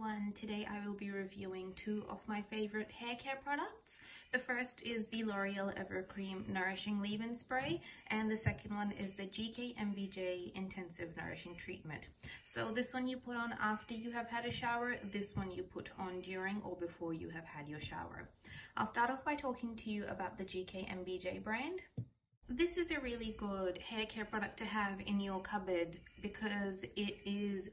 everyone, today I will be reviewing two of my favorite hair care products. The first is the Loreal Ever Creme Nourishing Leave in Spray, and the second one is the GKMBJ Intensive Nourishing Treatment. So this one you put on after you have had a shower, this one you put on during or before you have had your shower. I'll start off by talking to you about the GKMBJ brand. This is a really good hair care product to have in your cupboard because it is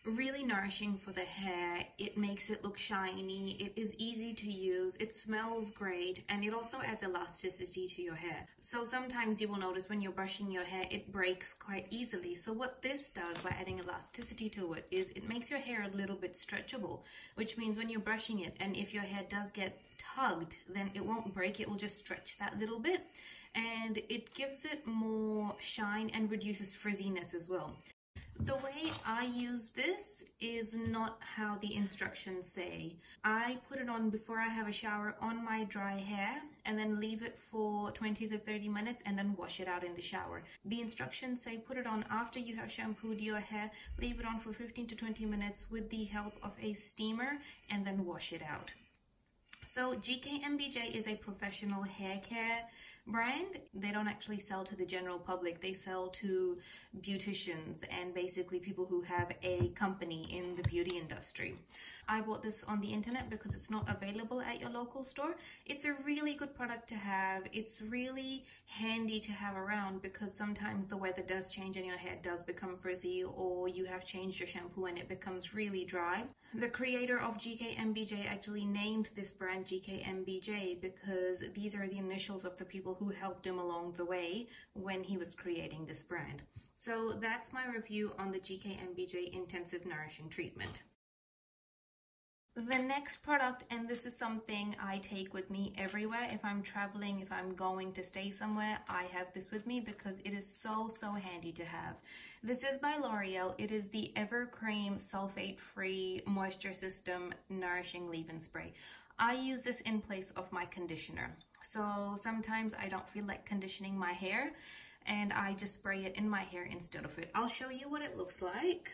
really nourishing for the hair. It makes it look shiny, it is easy to use, it smells great, and it also adds elasticity to your hair. So sometimes you will notice when you're brushing your hair it breaks quite easily. So what this does by adding elasticity to it is it makes your hair a little bit stretchable, which means when you're brushing it and if your hair does get tugged, then it won't break, it will just stretch that little bit, and it gives it more shine and reduces frizziness as well. The way I use this is not how the instructions say. I put it on before I have a shower on my dry hair and then leave it for 20 to 30 minutes and then wash it out in the shower. The instructions say put it on after you have shampooed your hair, leave it on for 15 to 20 minutes with the help of a steamer, and then wash it out. So GKMBJ is a professional hair care brand. They don't actually sell to the general public. They sell to beauticians and basically people who have a company in the beauty industry. I bought this on the internet because it's not available at your local store. It's a really good product to have. It's really handy to have around because sometimes the weather does change and your hair does become frizzy, or you have changed your shampoo and it becomes really dry. The creator of GKMBJ actually named this brand GKMBJ because these are the initials of the people who helped him along the way when he was creating this brand. So that's my review on the GKMBJ Intensive Nourishing Treatment. The next product, and this is something I take with me everywhere. If I'm traveling, if I'm going to stay somewhere, I have this with me because it is so handy to have. This is by L'Oreal. It is the Ever Creme Sulfate-Free Moisture System Nourishing Leave-In Spray. I use this in place of my conditioner. So sometimes I don't feel like conditioning my hair and I just spray it in my hair instead of it. I'll show you what it looks like.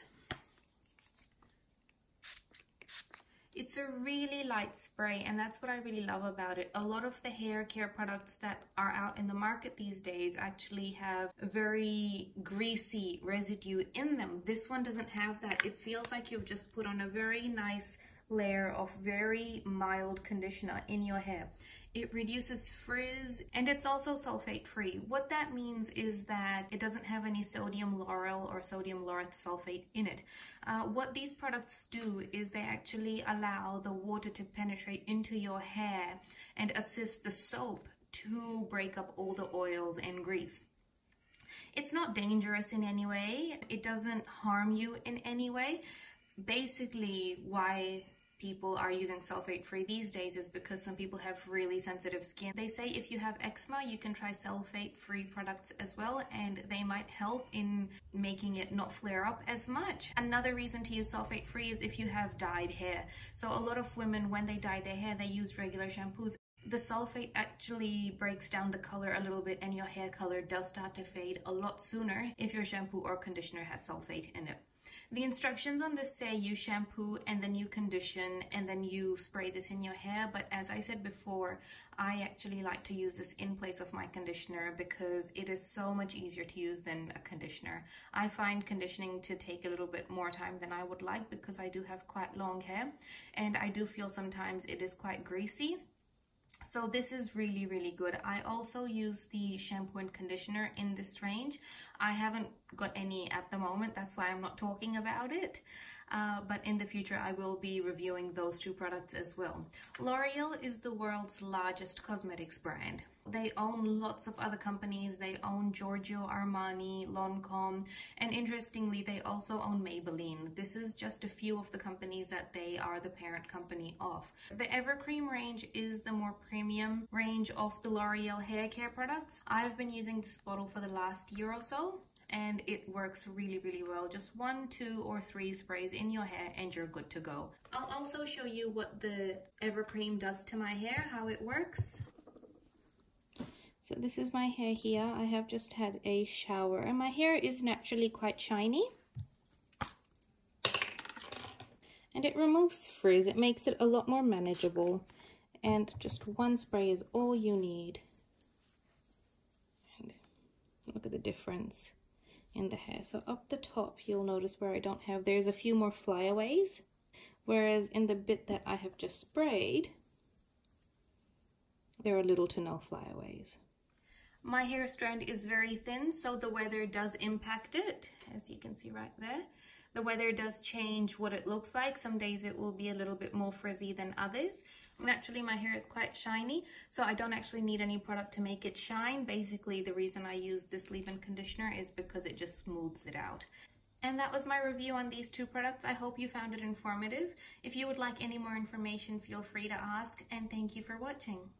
It's a really light spray, and that's what I really love about it. A lot of the hair care products that are out in the market these days actually have a very greasy residue in them. This one doesn't have that. It feels like you've just put on a very nice layer of very mild conditioner in your hair. It reduces frizz, and it's also sulfate free. What that means is that it doesn't have any sodium lauryl or sodium laureth sulfate in it. What these products do is they actually allow the water to penetrate into your hair and assist the soap to break up all the oils and grease. It's not dangerous in any way. It doesn't harm you in any way. Basically, why people are using sulfate free these days is because some people have really sensitive skin. They say if you have eczema, you can try sulfate free products as well, and they might help in making it not flare up as much. Another reason to use sulfate free is if you have dyed hair. So a lot of women, when they dye their hair, they use regular shampoos. The sulfate actually breaks down the color a little bit, and your hair color does start to fade a lot sooner if your shampoo or conditioner has sulfate in it. The instructions on this say you shampoo and then you condition and then you spray this in your hair, but as I said before, I actually like to use this in place of my conditioner because it is so much easier to use than a conditioner. I find conditioning to take a little bit more time than I would like because I do have quite long hair and I do feel sometimes it is quite greasy. So this is really good. I also use the shampoo and conditioner in this range. I haven't got any at the moment, that's why I'm not talking about it. But in the future I will be reviewing those two products as well. L'Oreal is the world's largest cosmetics brand. They own lots of other companies. They own Giorgio Armani, Lancome, and interestingly they also own Maybelline. This is just a few of the companies that they are the parent company of. The Ever Creme range is the more premium range of the L'Oreal hair care products. I've been using this bottle for the last year or so, and it works really well. Just 1, 2, or 3 sprays in your hair and you're good to go. I'll also show you what the Ever Creme does to my hair, how it works. So this is my hair here. I have just had a shower and my hair is naturally quite shiny. And it removes frizz. It makes it a lot more manageable. And just one spray is all you need. And look at the difference in the hair. So up the top, you'll notice where I don't have, there's a few more flyaways. Whereas in the bit that I have just sprayed, there are little to no flyaways. My hair strand is very thin, so the weather does impact it, as you can see right there. The weather does change what it looks like. Some days it will be a little bit more frizzy than others. Naturally, my hair is quite shiny, so I don't actually need any product to make it shine. Basically, the reason I use this leave-in conditioner is because it just smooths it out. And that was my review on these two products. I hope you found it informative. If you would like any more information, feel free to ask, and thank you for watching.